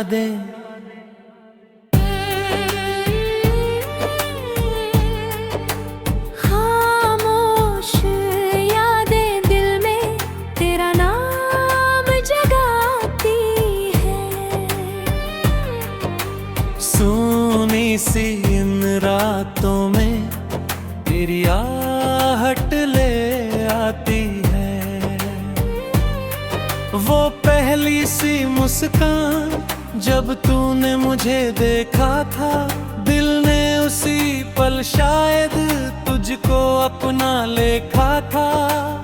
यादें। खामोश यादें दिल में तेरा नाम जगाती है। सोनी सी इन रातों में तेरी आहट ले आती है। वो पहली सी मुस्कान जब तूने मुझे देखा था, दिल ने उसी पल शायद तुझको अपना लेखा था।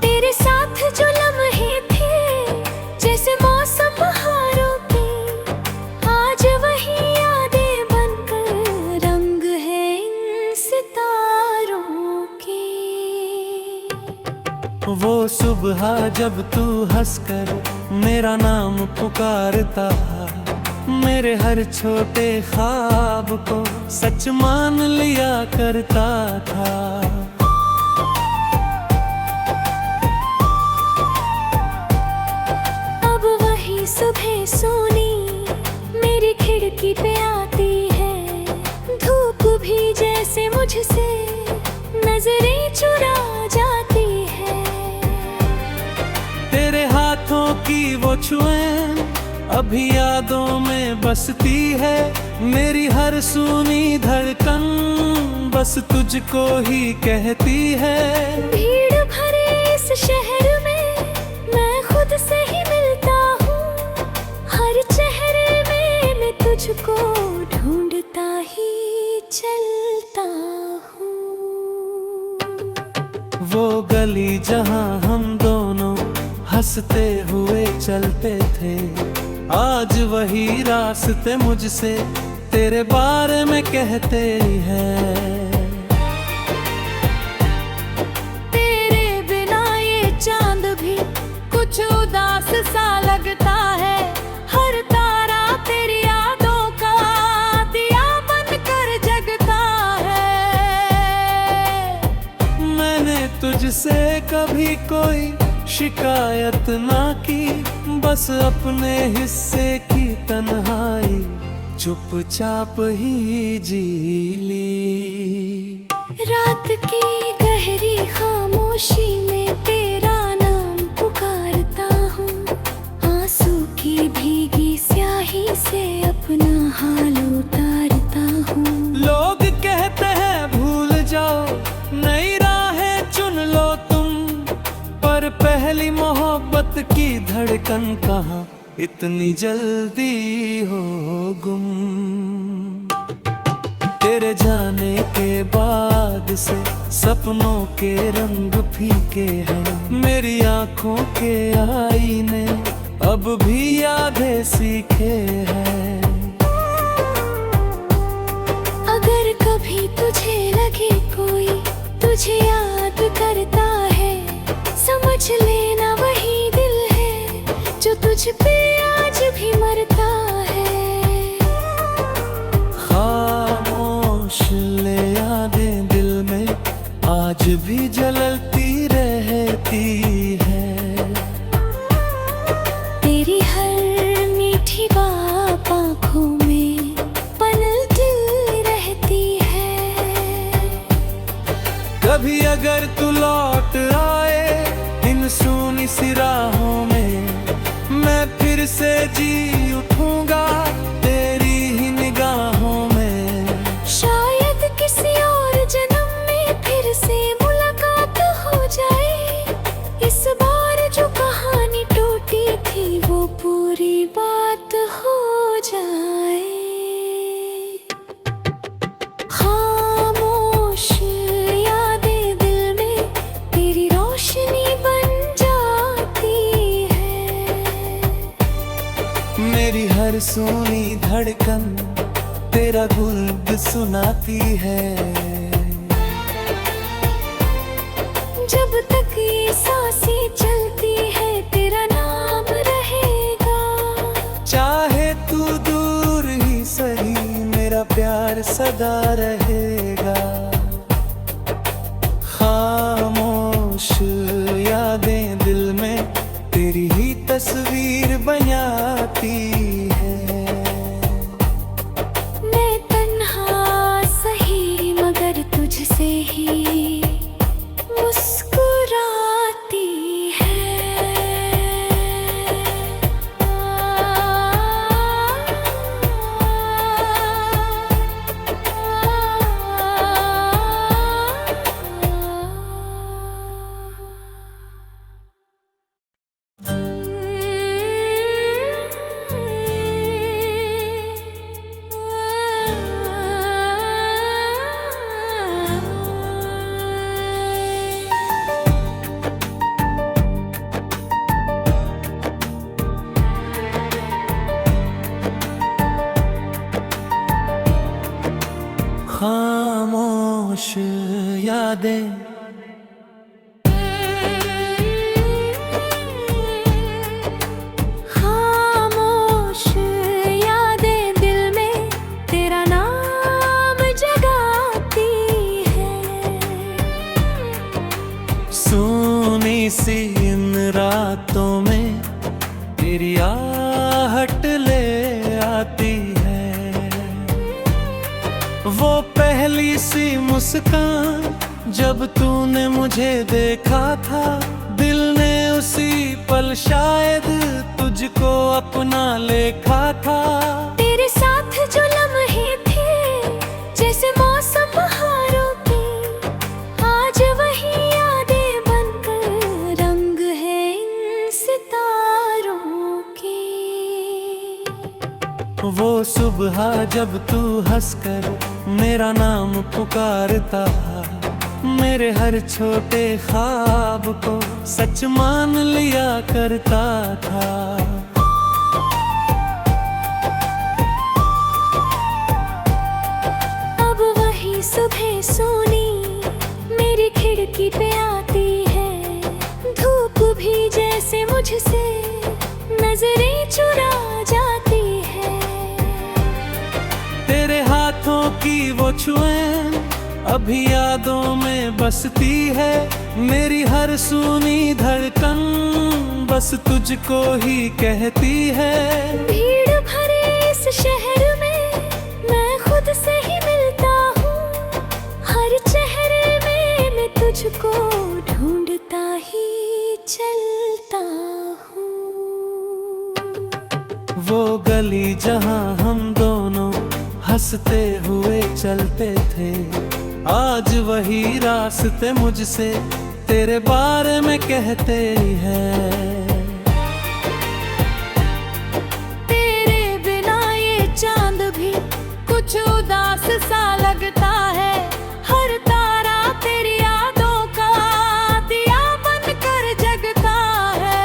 तेरे साथ जो लम्हे थे जैसे मौसम बहारों के, आज वही यादें बनकर रंग है इन सितारों के। वो सुबह जब तू हंसकर मेरा नाम पुकारता, मेरे हर छोटे ख्वाब को सच मान लिया करता था। अब वही सुबह सोनी मेरी खिड़की पे आती है। धूप भी जैसे मुझसे नजरें चुरा जाती है। तेरे हाथों की वो छुएं अभी यादों में बसती है। मेरी हर सुनी धड़कन बस तुझको ही कहती है। भीड़ भरे इस शहर में मैं खुद से ही मिलता हूँ। हर चेहरे में मैं तुझको ढूंढता ही चलता हूँ। वो गली जहां हम दोनों हंसते हुए चलते थे, आज वही रास्ते मुझसे तेरे बारे में कहते हैं। तेरे बिना ये चांद भी कुछ उदास सा लगता है। हर तारा तेरी यादों का दिया बनकर जगता है। मैंने तुझसे कभी कोई शिकायत ना की, बस अपने हिस्से की तन्हाई चुपचाप ही जी ली। रात की गहरी खामोशी में तेरा नाम पुकारता हूँ। आंसू की भीगी स्याही से अपना हाल उतारता हूँ। लोग कहते हैं भूल जाओ, नई राहें चुन लो तुम, पर पहली मोहब्बत की धड़कन कहाँ इतनी जल्दी हो गुम। तेरे जाने के बाद से सपनों के रंग फीके हैं। मेरी आंखों के आईने अब भी यादें सीखे हैं। अगर कभी तुझे लगे कोई तुझे याद करता है, समझ लेना वही दिल है जो तुझ पे आज भी मरता है। खामोश ले यादें दिल में आज भी जलती रहती है। तेरी हर मीठी बात आँखों में पनपती रहती है। कभी अगर तू लौट आए इन सूनी सी राहों में, मैं फिर से जी उठूंगा तेरी ही निगाहों में। शायद किसी और जन्म में फिर से मुलाकात हो जाए। इस बार जो कहानी टूटी थी वो पूरी बात हो जाए। खामोश यादें दिल में तेरी रोशनी बन जाती है। मेरी हर सुनी धड़कन तेरा गुल्ब सुनाती है। जब तक ये सांसें चलती है तेरा नाम रहेगा। चाहे तू दूर ही सही मेरा प्यार सदा रहेगा। खामोश यादें दिल में तेरी ही तस्वीर बनाती है। खामोश यादें। खामोश यादें दिल में तेरा नाम जगाती है। सोनी सी इन रातों में तेरी आहट ले आती है। वो पहली सी मुस्कान जब तूने मुझे देखा था, दिल ने उसी पल शायद तुझको अपना लेखा था। तेरे साथ जो लम्हे थे जैसे मौसम बहारों के, आज वही यादें बनकर रंग है इन सितारों के। वो सुबह जब तू हंसकर मेरा नाम पुकारता, मेरे हर छोटे ख्वाब को सच मान लिया करता था। अब वही सुबह सोनी मेरी खिड़की पे आती है। धूप भी जैसे मुझसे नजरें चुरा जाती है। तेरे हाथों की वो छुएं अभी यादों में बसती है। मेरी हर सुनी धड़कन बस तुझको ही कहती है। भीड़ भरे इस शहर में मैं खुद से ही मिलता हूँ। हर चेहरे में मैं तुझको ढूंढता ही चलता हूँ। वो गली जहां हम दोनों हंसते हुए चलते थे, आज वही रास्ते मुझसे तेरे बारे में कहते हैं। तेरे बिना ये चांद भी कुछ उदास सा लगता है। हर तारा तेरी यादों का दिया बनकर जगता है।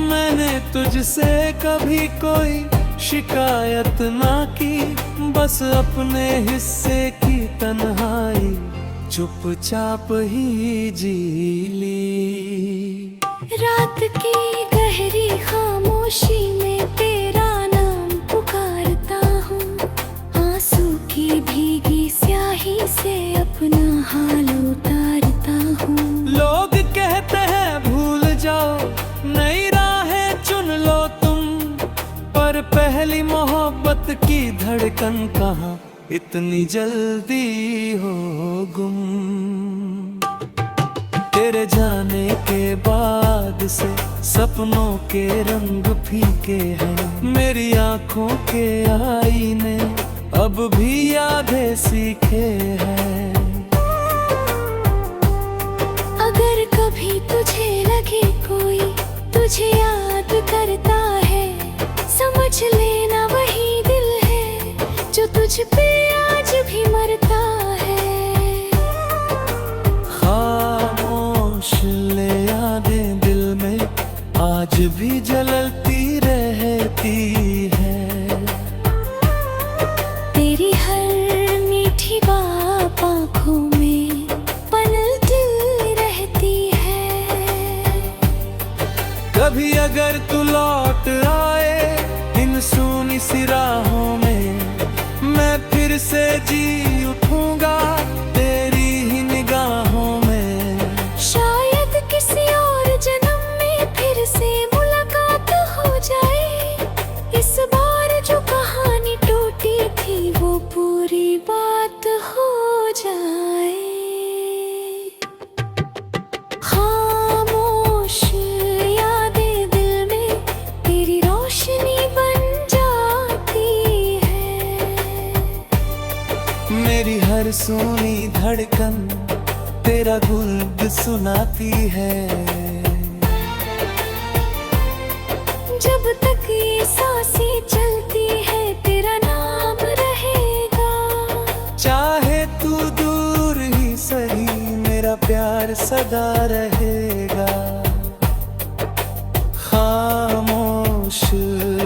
मैंने तुझसे कभी कोई शिकायत ना की, बस अपने हिस्से की तन्हाई चुपचाप ही जी ली। रात की गहरी खामोशी में तेरा नाम पुकारता हूँ। आंसू की भीगी स्याही से अपना हाल उतारता हूँ। लोग कहते हैं भूल जाओ, नई राहें चुन लो तुम, पर पहली मोहब्बत की धड़कन कहाँ इतनी जल्दी हो गुम। तेरे जाने के बाद से सपनों के रंग फीके हैं। मेरी आंखों के आईने अब भी यादें सीखे हैं। अगर कभी तुझे लगे कोई तुझे याद करता है, समझ लेना वही दिल है जो तुझ पे आज भी मरता है। खामोश ले यादें दिल में आज भी जलती रहती है। तेरी हर मीठी बात आँखों में पनलती रहती है। कभी अगर तू लौट आए इन सुनी सी राहों में, मैं फिर से जी उठूंगा तेरी ही निगाहों में। शायद किसी और जन्म में फिर से मुलाकात हो जाए। इस बार जो कहानी टूटी थी वो पूरी बात हो जाए। खामोश यादें दिल में तेरी रोशनी बन जाती है। मेरी हर सुनी धड़कन तेरा गुल्ब सुनाती है। जब तक ये सांसें चलती है तेरा नाम रहेगा। चाहे तू दूर ही सही मेरा प्यार सदा रहेगा। खामोश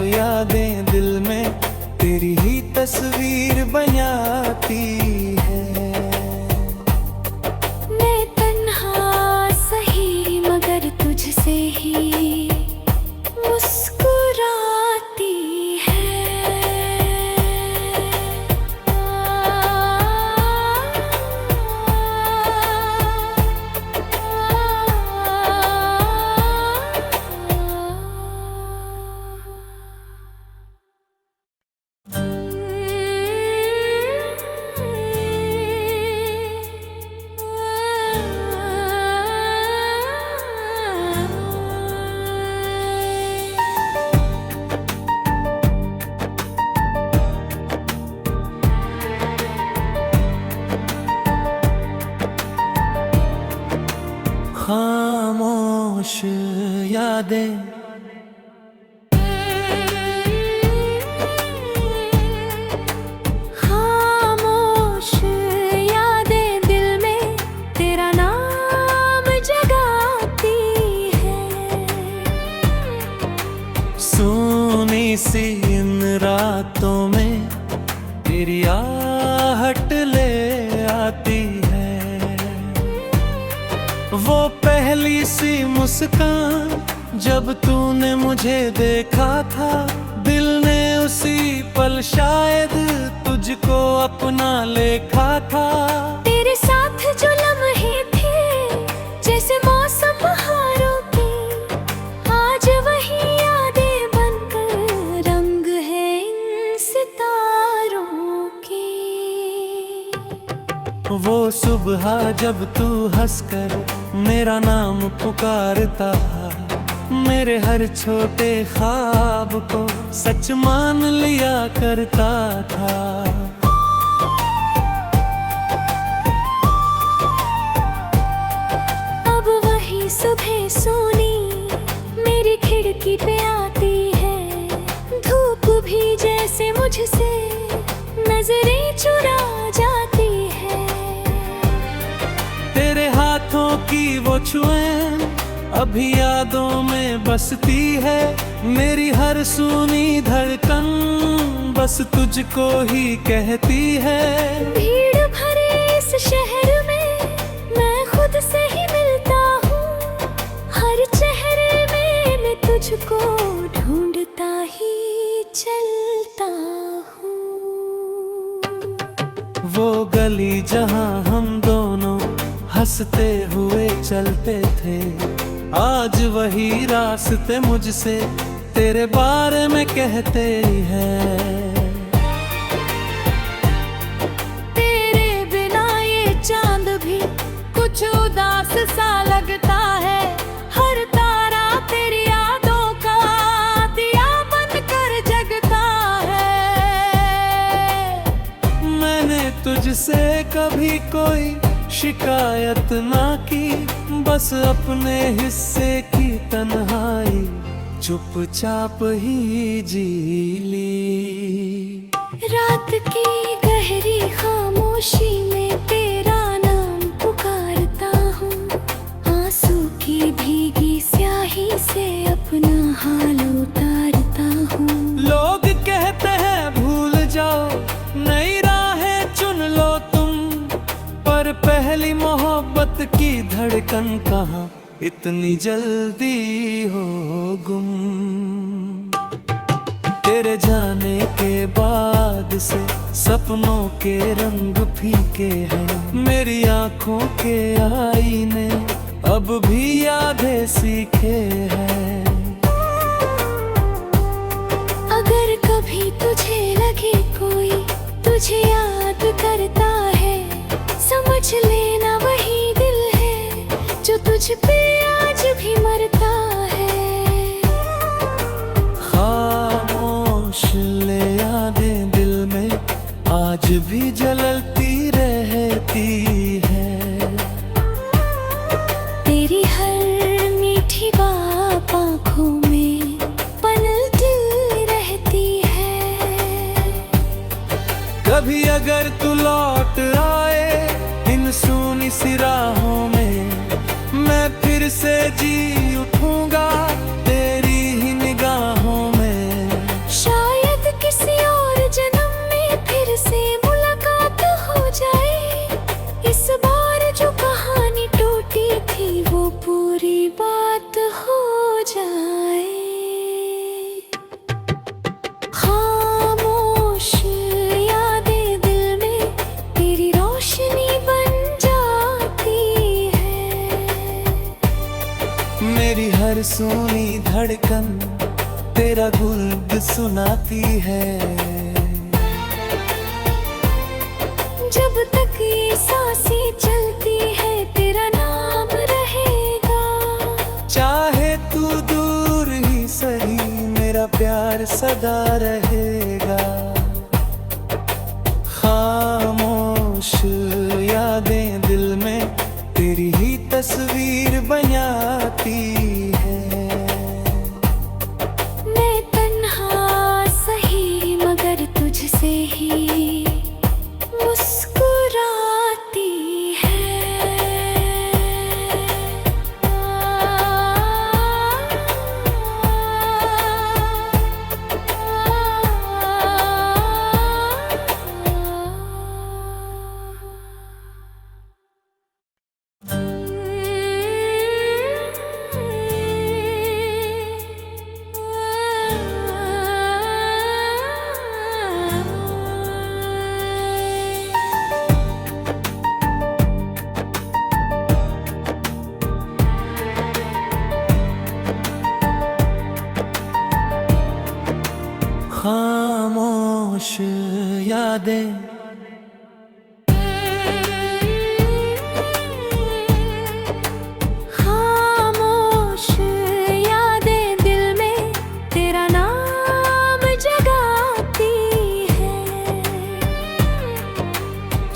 यादें दिल में तेरी ही तस्वीर बना यादें। खामोश यादें दिल में तेरा नाम जगाती है। सोनी सी इन रातों में तेरी आहट ले आती है। वो पहली सी मुस्कान जब तूने मुझे देखा था, दिल ने उसी पल शायद तुझको अपना लेखा था। तेरे साथ जो लम्हे थे जैसे मौसम बहारों के, आज वही यादें बनकर रंग है इन सितारों के। वो सुबह जब तू हंसकर मेरा नाम पुकारता, मेरे हर छोटे ख्वाब को सच मान लिया करता था। अब वही सुबह सोनी मेरी खिड़की पे आती है। धूप भी जैसे मुझसे नजरें चुरा जाती है। तेरे हाथों की वो छुएं अभी यादों में बसती है। मेरी हर सुनी धड़कन बस तुझको ही कहती है। भीड़ भरे इस शहर में मैं खुद से ही मिलता हूँ। हर चेहरे में मैं तुझको ढूंढता ही चलता हूँ। वो गली जहां हम दोनों हंसते हुए चलते थे, आज वही रास्ते मुझसे तेरे बारे में कहते हैं। तेरे बिना ये चांद भी कुछ उदास सा लगता है। हर तारा तेरी यादों का दिया बनकर जगता है। मैंने तुझसे कभी कोई शिकायत ना की, बस अपने हिस्से की तन्हाई चुपचाप ही जी ली। रात की गहरी खामोशी में तेरा नाम पुकारता हूँ। आंसू की भीगी स्याही से अपना हाल उतारता हूँ। लोग कहते हैं भूल जाओ, नई राहें चुन लो तुम, पर पहली मोहब्बत की धड़कन कहाँ इतनी जल्दी हो गुम। तेरे जाने के बाद से सपनों के रंग फीके हैं। मेरी आंखों के आईने अब भी यादें सीखे हैं। अगर कभी तुझे लगे कोई तुझे याद करता है, समझ लेना वही दिल है जो तुझ पे आज भी मरता है। खामोश ले यादें दिल में आज भी जलती रहती है। तेरी हर मीठी बात आँखों में पनलती रहती है। कभी अगर तू लौट आए इन सूनी सी राहों में, मैं फिर से जी उठूंगा तेरी ही निगाहों में। शायद किसी और जन्म में फिर से मुलाकात हो जाए। इस बार जो कहानी टूटी थी वो पूरी बात हो जाए। खामोश यादें दिल में तेरी रोशनी बन जाती है। मेरी हर सुनी धड़कन तेरा गुल्ब सुनाती है। जब तक ये सांसें चलती है तेरा नाम रहेगा। चाहे तू दूर ही सही मेरा प्यार सदा रहेगा। खामोश यादें दिल में तेरी ही तस्वीर बनाती है।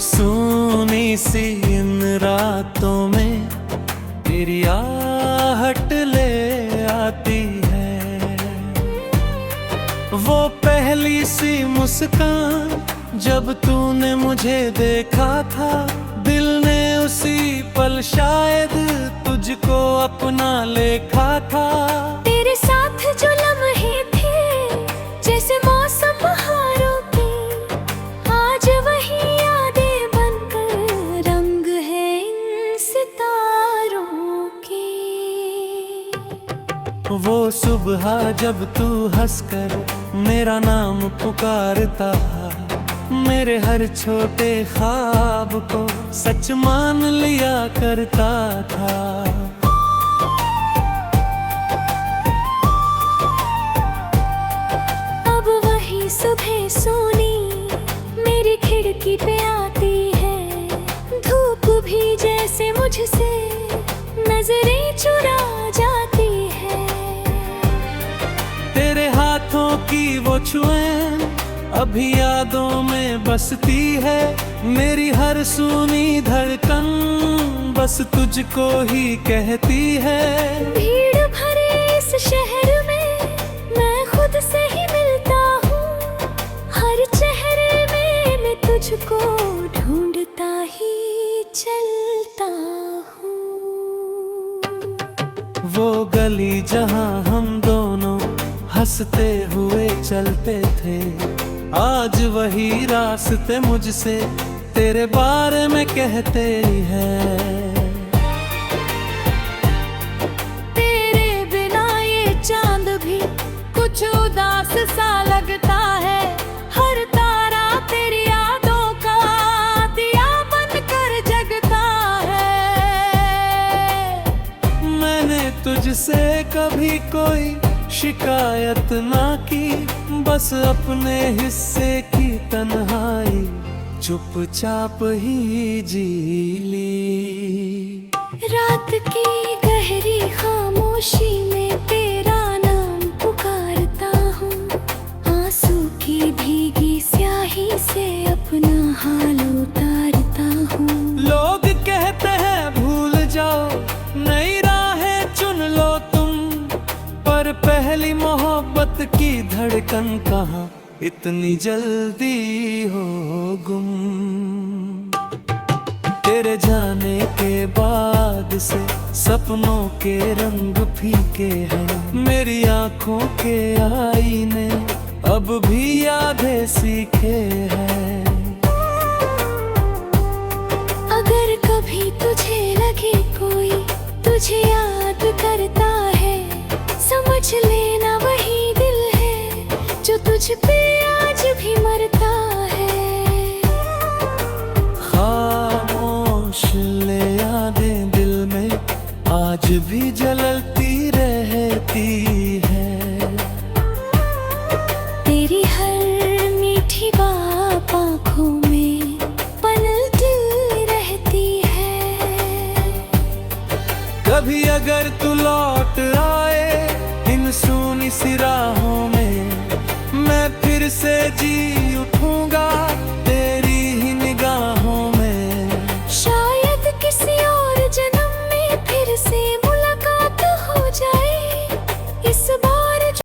सोनी सी इन रातों में तेरी आहट ले आती है। वो पहली सी मुस्कान जब तूने मुझे देखा था, दिल ने उसी पल शायद तुझको अपना लेखा था। तेरे साथ जो लम्हे थे जैसे मौसम बहारों के, आज वही यादें बनकर रंग है इन सितारों के। वो सुबह जब तू हंसकर मेरा नाम पुकारता, मेरे हर छोटे ख्वाब को सच मान लिया करता था। अब वही सुबह सोनी मेरी खिड़की पे आती है, धूप भी जैसे मुझसे नजरें चुरा जाती है। तेरे हाथों की वो छुएं अभी यादों में बसती है, मेरी हर सुनी धड़कन बस तुझको ही कहती है। भीड़ भरे इस शहर में मैं खुद से ही मिलता हूँ, हर चेहरे में मैं तुझको ढूंढता ही चलता हूँ। वो गली जहाँ हम दोनों हंसते हुए चलते थे, आज वही रास्ते मुझसे तेरे बारे में कहते हैं। तेरे बिना ये चांद भी कुछ उदास सा लगता है, हर तारा तेरी यादों का दिया बनकर जगता है। मैंने तुझसे कभी कोई शिकायत ना की, बस अपने हिस्से की तन्हाई चुपचाप ही जी ली। रात की गहरी खामोशी में तेरा नाम पुकारता हूँ, आंसू की भीगी स्याही से अपना हाल उतारता हूँ। लोग कहते हैं भूल जाओ, नई राहें चुन लो तुम, पर पहली मोहब्बत की धड़कन कहाँ इतनी जल्दी हो गुम। तेरे जाने के बाद से सपनों के रंग फीके हैं, मेरी आंखों के आईने अब भी यादें सीखे हैं। अगर कभी तुझे लगे कोई तुझे याद करता है, समझ लेना वही दिल है जो तुझ पे आज भी मरता है। खामोश ले यादें दिल में आज भी जलती रहती है। तेरी हर मीठी बात आँखों में पनलती रहती है। कभी अगर तू लौट आए इन सूनी सी राहों में, मैं फिर से जी